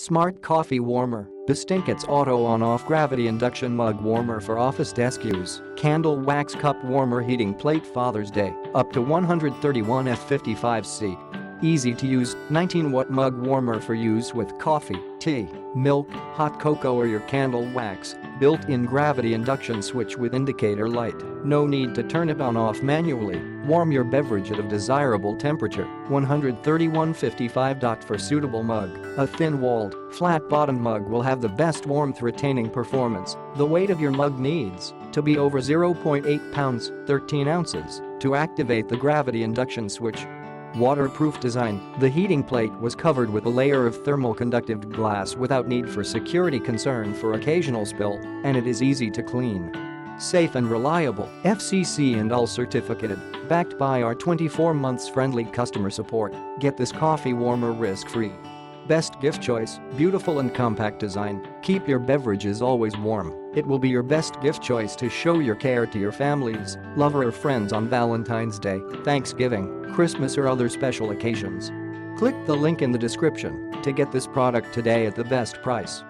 Smart Coffee Warmer, BESTINNKITS Auto On-Off Gravity-induction Mug Warmer for Office Desk Use, Candle Wax Cup Warmer Heating Plate Father's Day, up to 131 F55C. Easy to use, 19-watt mug warmer for use with coffee, tea, milk, hot cocoa or your candle wax, built-in gravity induction switch with indicator light, no need to turn it on-off manually, warm your beverage at a desirable temperature, 131.55. For suitable mug, a thin-walled, flat-bottomed mug will have the best warmth-retaining performance. The weight of your mug needs to be over 0.8 pounds, 13 ounces, to activate the gravity induction switch. Waterproof design, the heating plate was covered with a layer of thermal conductive glass without need for security concern for occasional spill, and it is easy to clean. Safe and reliable, FCC UL certificated, backed by our 24 months friendly customer support. Get this coffee warmer risk-free. Best gift choice, beautiful and compact design, keep your beverages always warm. It will be your best gift choice to show your care to your families, lover or friends on Valentine's Day, Thanksgiving, Christmas or other special occasions. Click the link in the description to get this product today at the best price.